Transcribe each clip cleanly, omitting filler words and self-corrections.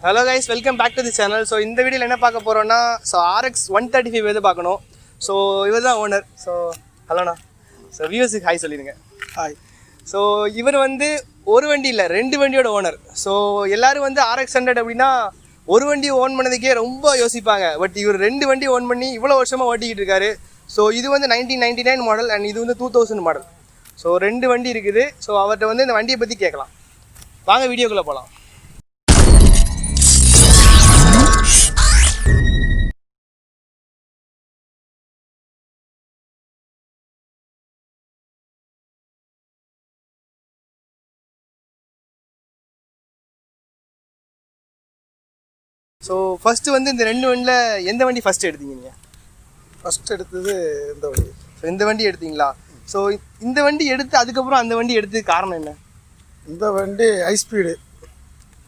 Hello guys, welcome back to the channel. So in the video என்ன பார்க்க போறோம்னா RX135 வந்து பார்க்கணும். So இவர் தான் ஓனர். So ஹலோண்ணா. So viewers க்கு ஹாய் சொல்லிருங்க. ஹாய். So இவர் வந்து ஒரு வண்டி இல்ல ரெண்டு வண்டியோட ஓனர். So எல்லாரும் வந்து RX100 அப்படினா ஒரு வண்டி ஓன் பண்ணதுக்கே ரொம்ப யோசிப்பாங்க. பட் இவர் ரெண்டு வண்டி ஓன் பண்ணி இவ்வளவு வருஷமா ஓட்டிக்கிட்டு இருக்காரு. So இது வந்து 1999 மாடல் and இது வந்து 2000 மாடல். So ரெண்டு வண்டி இருக்குது. So அவர்ட்ட வந்து இந்த வண்டியை பத்தி கேட்கலாம். வாங்க வீடியோக்குள்ள போலாம். ஸோ ஃபஸ்ட்டு வந்து இந்த ரெண்டு வண்டியில் எந்த வண்டி ஃபஸ்ட்டு எடுத்தீங்க நீங்கள்? ஃபஸ்ட் எடுத்தது இந்த வண்டி. ஸோ இந்த வண்டி எடுத்தீங்களா? ஸோ இந்த வண்டி எடுத்து அதுக்கப்புறம் அந்த வண்டி எடுத்ததுக்கு காரணம் என்ன? இந்த வண்டி ஹை ஸ்பீடு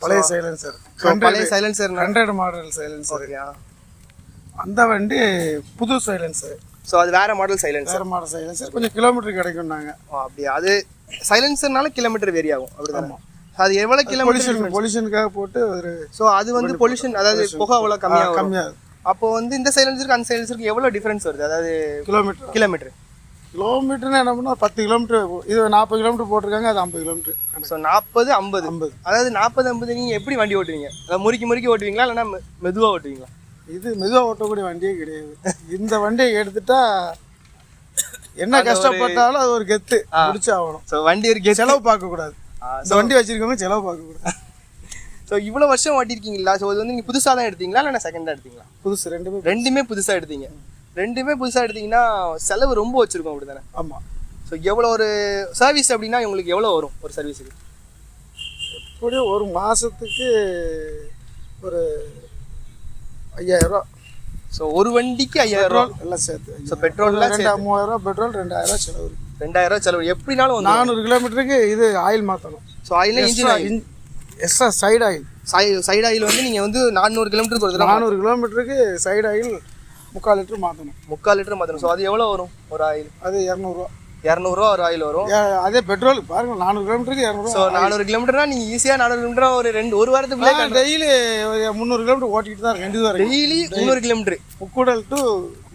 பழைய சைலன்சர், பழைய சைலன்சர் 100 மாடல் சைலன்சர். அந்த வண்டி புது சைலன்சர். ஸோ அது வேறு மாடல் சைலன்சர். வேறு மாடல் சைலன்சர் கொஞ்சம் கிலோமீட்டர் கிடைக்கும்னாங்க. அப்படியா? அது சைலன்சர்னால கிலோமீட்டர் வேரி ஆகும் அப்படிதான். அது எவ்வளோ கிலோமீட்டர் பொல்யூஷனுக்காக போட்டு ஒரு ஸோ அது வந்து பொல்யூஷன், அதாவது புகை அவ்வளோ கம்மியாகும். அப்போ வந்து இந்த சைலன்சருக்கு அந்த சைலன்சருக்கு எவ்வளோ டிஃப்ரென்ஸ் வருது? அதாவது கிலோமீட்டர்னா என்ன பண்ணால் 10 கிலோமீட்டர், இது 40 கிலோமீட்டர் போட்டிருக்காங்க, அது 50 கிலோமீட்டர். ஸோ 40-50 அதாவது 40-50 நீங்கள் எப்படி வண்டி ஓட்டுவீங்க? அதாவது முறுக்கி ஓட்டுவீங்களா இல்லைன்னா மெதுவாக ஓட்டுவீங்களா? இது மெதுவாக ஓட்டக்கூடிய வண்டியே கிடையாது. இந்த வண்டியை எடுத்துட்டா என்ன கஷ்டப்பட்டாலும் அது ஒரு கெத்து முடிச்சாகணும். ஸோ வண்டி ஒரு செலவு பார்க்கக்கூடாது. இந்த வண்டி வச்சிருக்கவங்க செலவு பார்க்கக்கூடாது. ஸோ இவ்வளோ வருஷம் ஓட்டிருக்கீங்களா? ஸோ அது வந்து நீங்கள் புதுசாக தான் எடுத்தீங்களா இல்லை செகண்டாக எடுத்தீங்களா? புதுசு. ரெண்டுமே புதுசாக எடுத்தீங்க. ரெண்டுமே புதுசாக எடுத்தீங்கன்னா செலவு ரொம்ப வச்சுருக்கோம் அப்படி தானே? ஆமாம். ஸோ எவ்வளோ ஒரு சர்வீஸ் அப்படின்னா உங்களுக்கு எவ்வளோ வரும் ஒரு சர்வீஸுக்கு? எப்படியும் ஒரு மாதத்துக்கு ஒரு 5000 ரூபா. ஸோ ஒரு வண்டிக்கு 5000 ரூபா எல்லாம் சேர்த்து. ஸோ பெட்ரோல்லாம் 3000 ரூபா பெட்ரோல், 2000 செலவு. 2000 செலவு எப்படினாலும் 400 கிலோமீட்டருக்கு இது ஆயில் மாற்றணும். So oil engine extra side oil. Side oil வந்து நீங்கள் வந்து 400 கிலோமீட்டருக்கு ஒரு 400 கிலோமீட்டருக்கு சைடு ஆயில் 3/4 லிட்டர் மாற்றணும். 3/4 லிட்டர் மாற்றணும். ஸோ அது எவ்வளோ வரும் ஒரு ஆயில்? அது 200 ரூபா ஒரு ஆயில் வரும். அதே பெட்ரோல் பாருங்க 400 கிலோமீட்டருக்கு 200. ஸோ 400 கிலோமீட்டர்னா நீங்கள் ஈஸியாக 400 கிலோமீட்டர் ஒரு வாரத்துக்குள்ளே டெய்லி 300 கிலோமீட்டர் ஓட்டிக்கிட்டு தான் இருக்கேன். Daily 300 kilometre Mukkudal to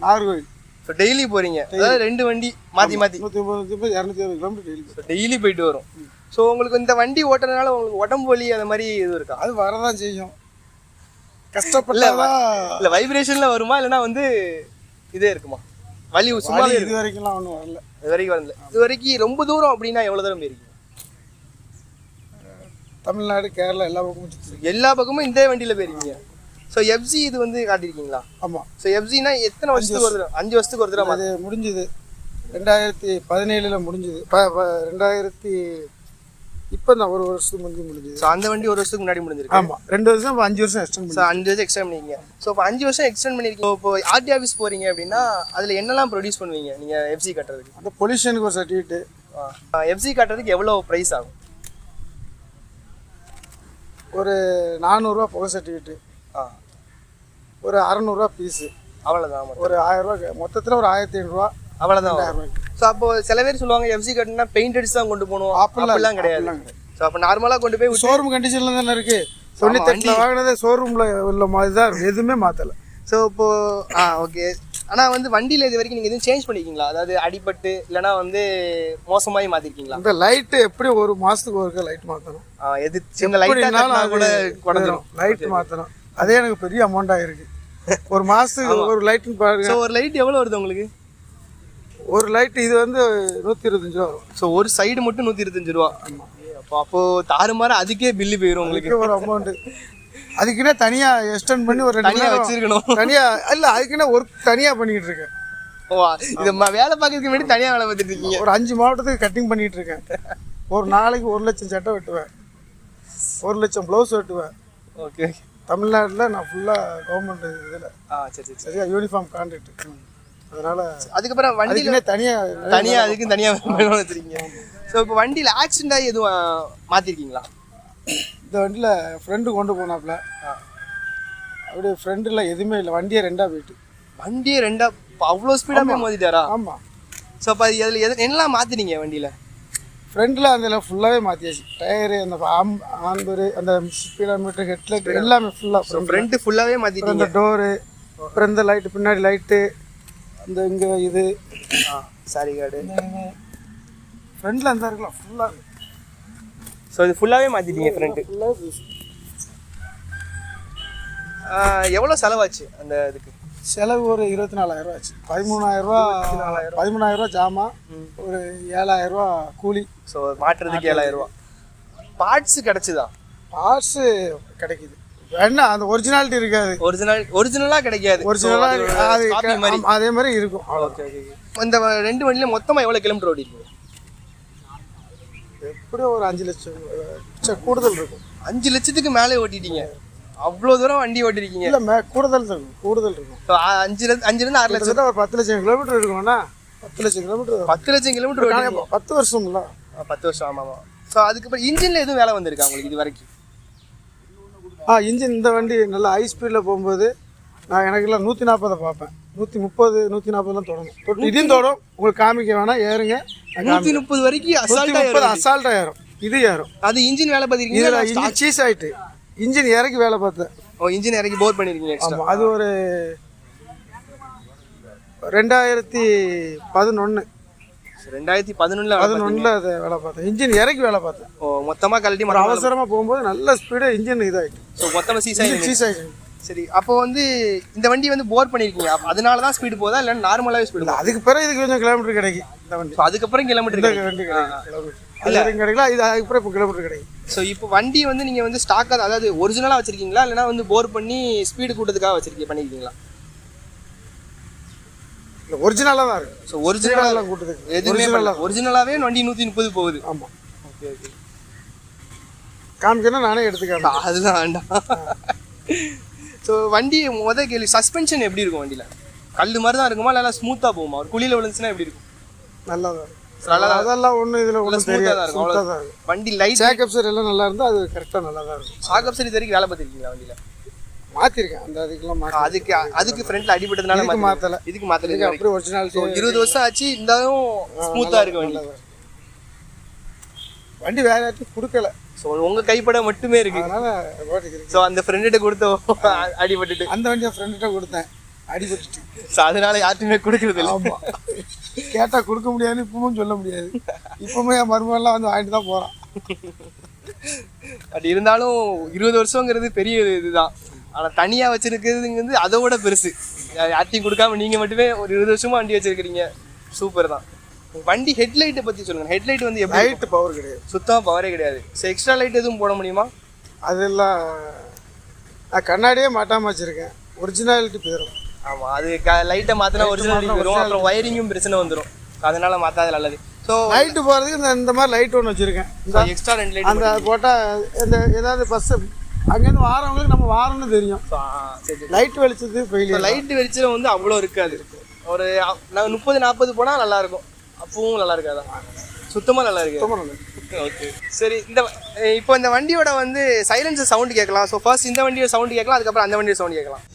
Nagercoil. So daily போகிறீங்க, அதாவது ரெண்டு வண்டி மாற்றி 150 250 கிலோமீட்டர் டெய்லி போயிட்டு வரும். ஸோ உங்களுக்கு இந்த வண்டி ஓட்டுறதுனால உங்களுக்கு உடம்பு வலி அந்த மாதிரி இது இருக்கா? அது வரதான் செய்யும். கஷ்டப்படல இல்லை வைப்ரேஷனில் வருமா இல்லைன்னா வந்து இதே இருக்குமா? வலி சும்மா இது வரைக்கும்லாம் ஒன்றும் வரல. இது வரைக்கும் வரல. இது வரைக்கும் ரொம்ப தூரம் அப்படின்னா எவ்வளோ தூரம் போயிருக்கீங்க? தமிழ்நாடு, கேரளா எல்லா பக்கமும் இந்த வண்டியில் போயிருக்கீங்க. ஸோ எஃப்சி இது வந்து காட்டியிருக்கீங்களா? ஆமாம். ஸோ எஃப்சினா எத்தனை வருஷத்துக்கு ஒரு தடவை? 5 வருஷத்துக்கு ஒரு தடவை. அது முடிஞ்சுது 2017 முடிஞ்சுது. 2000 இப்போ நான் ஒரு வருஷத்துக்கு முடிஞ்சுது. ஸோ அந்த வண்டி ஒரு வருஷத்துக்கு முன்னாடி முடிஞ்சிருக்கு. ஆமாம், 2 வருஷம் 5 வருஷம் எக்ஸ்டெண்ட். ஸோ 5 வருஷம் எக்ஸ்டெண்ட் பண்ணிருக்கீங்க. ஸோ இப்போ 5 வருஷம் எக்ஸ்டெண்ட் பண்ணியிருக்கீங்க. இப்போ ஆர்டி ஆஃபீஸ் போகிறீங்க அப்படின்னா அதில் என்னெல்லாம் ப்ரொடியூஸ் பண்ணுவீங்க நீங்கள் எஃப்சி கட்டுறதுக்கு? அந்த பொல்யூஷனுக்கு ஒரு சர்டிஃபிகேட்டு. எஃப்சி கட்டுறதுக்கு எவ்வளோ ப்ரைஸ் ஆகும்? ஒரு 400 ரூபா புகை சர்டிஃபிகேட்டு, ஒரு 600 ரூபா பீஸு, அவ்வளோதான். ஒரு 1000 ரூபா மொத்தத்தில் ஒரு 1500 ரூபா, அவ்வளோதான். ஸோ அப்போ சில பேர் சொல்லுவாங்க எஃப்சி கட்டுனா பெயிண்ட் அடிச்சு தான் கொண்டு போகணும். அப்படிலாம் கிடையாது. ஸோ அப்போ நார்மலாக கொண்டு போய் ஷோரூம் கண்டிஷனில் தானே இருக்குது. 98 வாங்கினதே ஷோரூமில் உள்ள மாதிரி தான் எதுவுமே மாற்றலை. ஸோ இப்போது ஓகே. ஆனால் வந்து வண்டியில் இது வரைக்கும் நீங்கள் எதுவும் சேஞ்ச் பண்ணியிருக்கீங்களா? அதாவது அடிபட்டு இல்லைனா வந்து மோசமாகி மாற்றிருக்கீங்களா? இந்த லைட்டு எப்படி ஒரு மாதத்துக்கு ஒரு லைட் மாற்றணும். எது சின்ன லைட்டாக கூட குறைஞ்சிரும். லைட் மாற்றணும். அதே எனக்கு பெரிய அமௌண்ட் ஆகிருக்கு. ஒரு மாதத்துக்கு ஒரு லைட்டுன்னு பாருங்க. ஸோ ஒரு லைட் எவ்வளோ வருது உங்களுக்கு? ஒரு லைட்டு இது வந்து 125 ரூபா வரும். ஸோ ஒரு சைடு மட்டும் 125 ரூபா. ஆமாம். அப்போ தாறுமாற அதுக்கே பில்லு போயிடும் உங்களுக்கு. ஒரு அமௌண்ட் அதுக்குன்னே தனியாக எக்ஸ்டெண்ட் பண்ணி ஒரு தனியாக வச்சிருக்கணும். தனியாக இல்லை, அதுக்குன்னே ஒர்க் தனியாக பண்ணிக்கிட்டு இருக்கேன். ஓ, இது வேலை பார்க்கறதுக்கு வேண்டி தனியாக வேலை பார்த்துட்டு இருக்கீங்க. ஒரு 5 மாவட்டத்துக்கு கட்டிங் பண்ணிகிட்டு இருக்கேன். ஒரு நாளைக்கு 1 லட்சம் சட்டை வெட்டுவேன், 1 லட்சம் ப்ளவுஸ் வெட்டுவேன். ஓகே. தமிழ்நாட்டில் நான் ஃபுல்லாக கவர்மெண்ட் இதில் சரி சரியா யூனிஃபார்ம் கான்ட்ராக்ட். அதனால் அதுக்கப்புறம் வண்டியில் தனியாக அதுக்கு தனியாக வச்சுருக்கீங்க. ஸோ இப்போ வண்டியில் ஆக்சிடென்ட் எதுவும் மாற்றிருக்கீங்களா? இந்த வண்டியில் ஃப்ரெண்டு கொண்டு போனாப்புல, அப்படியே ஃப்ரெண்டில் எதுவுமே இல்லை. வண்டியே 2ஆக போயிட்டு. வண்டியே 2ஆக அவ்வளோ ஸ்பீடாக போய் மோதிட்டாரா? ஆமாம். ஸோ அப்போ அதில் என்னெல்லாம் மாற்றினீங்க வண்டியில்? ஃப்ரண்ட்டில் அந்த ஃபுல்லாகவே மாற்றியாச்சு. டயரு, அந்த ஆம்பரு, அந்த ஸ்பீடோமீட்டர், ஹெட்லைட் எல்லாமே ஃபுல்லாக. ஃப்ரண்ட்டு ஃபுல்லாகவே மாற்றிட்டு அந்த டோரு, அப்புறம் இந்த லைட்டு, பின்னாடி லைட்டு, இந்த இங்கே இது சாரி கார்டு ஃப்ரண்ட்டில் அந்த இருக்கலாம் ஃபுல்லாக. ஸோ இது ஃபுல்லாகவே மாற்றிட்டீங்க ஃப்ரண்ட்டு. ஃபுல்லாக எவ்வளோ செலவாச்சு அந்த இதுக்கு? செலவு ஒரு 24,000 ஆச்சு. 13,000 ஜாமான், ஒரு 7,000 கூலி. ஸோ மாட்டுறதுக்கு 7,000. பார்ட்ஸு கிடச்சிதா? பார்ட்ஸு கிடைக்குது, வேணா அந்த ஒரிஜினாலிட்டி இருக்காது. ஒரிஜினலாக கிடைக்காது. ஒரிஜினலாக அது அதே மாதிரி இருக்கும். Okay okay. இந்த 2 வண்டியில் மொத்தமாக எவ்வளோ கிலோமீட்டர் ஓடி இருக்கு? எப்படியும் ஒரு 5 லட்சம் கூடுதல் இருக்கும். 5 லட்சத்துக்கு மேலே ஓட்டிட்டீங்க. அவ்வளோ தூரம் வண்டி ஓட்டிருக்கீங்க. இல்லை, கூடுதல் இருக்கும். 5லேருந்து 6 லட்சம், ஒரு 10 லட்சம் கிலோமீட்டர் இருக்கும்னா 10 லட்சம் கிலோமீட்டர். 10 லட்சம் கிலோமீட்டர் 10 வருஷம்ல. 10 வருஷம். ஆமாம். ஸோ அதுக்கப்புறம் இன்ஜினில் எதுவும் வேலை வந்திருக்கா உங்களுக்கு இது வரைக்கும்? இன்ஜின் இந்த வண்டி நல்லா ஹை ஸ்பீடில் போகும்போது நான் எனக்குலாம் 140 பார்ப்பேன். 130, 140 தொடங்கும். இதையும் தோடும். உங்களுக்கு காமிக்க வேணாம், ஏறுங்க. 130 வரைக்கும் அசால்ட்டாக ஏறும். இது ஏறும். அது இன்ஜின் வேலை பார்த்துருக்கீங்க? இதில் இன்ஜின் சீஸ் ஆகிட்டு இன்ஜின் இறக்கி வேலை பார்த்தேன். இன்ஜின் இறக்கி போர் பண்ணியிருக்கீங்க. ஆமாம், அது ஒரு 2011 2011 அதை வேலை பார்த்தேன். இன்ஜின் இறக்கி வேலை பார்த்தேன். மொத்தமாக கழட்டி ஒரு அவசரமாக போகும்போது நல்ல ஸ்பீடாக இன்ஜின் இதாகிட்டு. ஸோ மொத்தமாக சீஸ் ஆகிட்டு. சரி, அப்போ வந்து இந்த வண்டி வந்து போர் பண்ணியிருக்கீங்க, அதனால தான் ஸ்பீடு போதா இல்லை நார்மலாகவே ஸ்பீடு? அதுக்கு பிறகு இதுக்கு கொஞ்சம் கிலோமீட்டர் கிடைக்கும் இந்த வண்டி. அதுக்கப்புறம் கிலோமீட்டர் இல்லை கிடைக்கல, இது அதுக்கப்புறம் இப்போ கிலோமீட்டர் கிடைக்கும். ஸோ இப்போ வண்டி வந்து நீங்கள் வந்து ஸ்டாக்காக, அதாவது ஒரிஜினலாக வச்சுருக்கீங்களா இல்லைனா வந்து போர் பண்ணி ஸ்பீடு கூட்டத்துக்காக பண்ணியிருக்கீங்களா? இல்லை, ஒரிஜினலாக தான் இருக்குது. ஸோ ஒரிஜினலாக கூட்டத்துக்கு எதுவுமே ஒரிஜினலாகவே வண்டி 130 போகுது. ஆமாம். Okay okay. காமிக்கணும், நானே எடுத்துக்கிறேன். அதுதான் வேண்டாம். ஸோ வண்டி கேள்வி, சஸ்பென்ஷன் எப்படி இருக்கும் வண்டியில்? கல் மாதிரி தான் இருக்குமா இல்லை ஸ்மூத்தாக போகுமா? ஒரு குழியில் விழுந்துச்சுன்னா எப்படி இருக்கும்? நல்லா தான் இருக்கும். அதெல்லாம் ஒன்றும் இதில் ஒன்றும் ஸ்மூத்தாக தான் இருக்கும். வண்டி லைட் சாக்கப்சர் எல்லாம் நல்லா இருந்தால் அது கரெக்டாக நல்லா தான் இருக்கும். சாக்கப்சர் இது வரைக்கும் வேலை பார்த்துருக்கீங்களா வண்டியில்? மாற்றிருக்கேன். அந்த அதுக்கெல்லாம் அதுக்கு ஃப்ரண்ட்டில் அடிபட்டதுனால மாற்றலை. இதுக்கு மாற்றலை. அப்படி ஒரிஜினாலிட்டி 20 வருஷம் ஆச்சு, இருந்தாலும் ஸ்மூத்தாக இருக்கு வண்டி. வண்டி வேற யார்ட்டும் கொடுக்கல. ஸோ உங்கள் கைப்பட மட்டுமே இருக்கு. அதனால ஓட்டிக்கிறேன். ஸோ அந்த ஃப்ரெண்டுகிட்ட கொடுத்தோம் அடிபட்டுட்டு. அந்த வண்டியை ஃப்ரெண்டுகிட்ட கொடுத்தேன், அடிபட்டுட்டு. ஸோ அதனால யார்ட்டுமே கொடுக்குறது இல்லை. ஆமாம், கேட்டால் கொடுக்க முடியாதுன்னு இப்பவும் சொல்ல முடியாது. இப்பவுமே என் மருமகள்லாம் வந்து வாங்கிட்டு தான் போகிறான். பட் இருந்தாலும் 20 வருஷங்கிறது பெரிய இதுதான். ஆனால் தனியாக வச்சுருக்கிறது வந்து அதை விட பெருசு. யார்ட்டையும் கொடுக்காம நீங்கள் மட்டுமே ஒரு 20 வருஷமாக வண்டி வச்சுருக்கிறீங்க. சூப்பர் தான். வண்டி ஹெட்லைட்டை பற்றி சொல்லுங்கள். ஹெட்லைட் வந்து எப்படி? லைட்டு பவர் கிடையாது, சுத்தமாக பவரே கிடையாது. ஸோ எக்ஸ்ட்ரா லைட் எதுவும் போட முடியுமா? அதெல்லாம் நான் கண்ணாடியே மாட்டாமல் வச்சுருக்கேன். ஒரிஜினாலிட்டி போயிடும். ஆமாம், அது லைட்டை மாற்றினா ஒரிஜினாலிட்டி போயிடும். அப்புறம் ஒயரிங்கும் பிரச்சனை வந்துடும். அதனால் மாற்றாது நல்லது. ஸோ லைட்டு போகிறதுக்கு இந்த மாதிரி லைட் ஒன்று வச்சுருக்கேன். இந்த எக்ஸ்ட்ரா 2 லைட் அந்த போட்டால் இந்த ஏதாவது பஸ்ஸு அங்கேருந்து வாரவங்களுக்கு நம்ம வாரம்னு தெரியும். Light வெளிச்சது failure. லைட் வெளிச்சம் வந்து அவ்வளோ இருக்காது. ஒரு 30-40 போனால் நல்லாயிருக்கும். அப்பவும் நல்லா இருக்காதா? சுத்தமாக நல்லா இருக்கு. ஓகே சரி. இப்போ இந்த வண்டியோட வந்து சைலன்சர் சவுண்டு கேட்கலாம். ஸோ ஃபர்ஸ்ட் இந்த வண்டியோட சவுண்டு கேட்கலாம், அதுக்கப்புறம் அந்த வண்டியோட சவுண்டு கேட்கலாம்.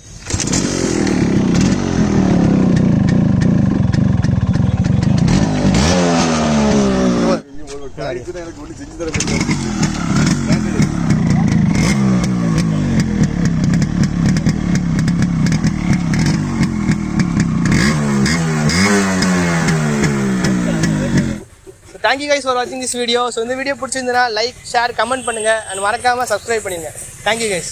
Thank you guys for watching this video. So இந்த வீடியோ பிடிச்சிருந்தா லைக், ஷேர், கமெண்ட் பண்ணுங்க and மறக்காம subscribe பண்ணுங்க. Thank you guys.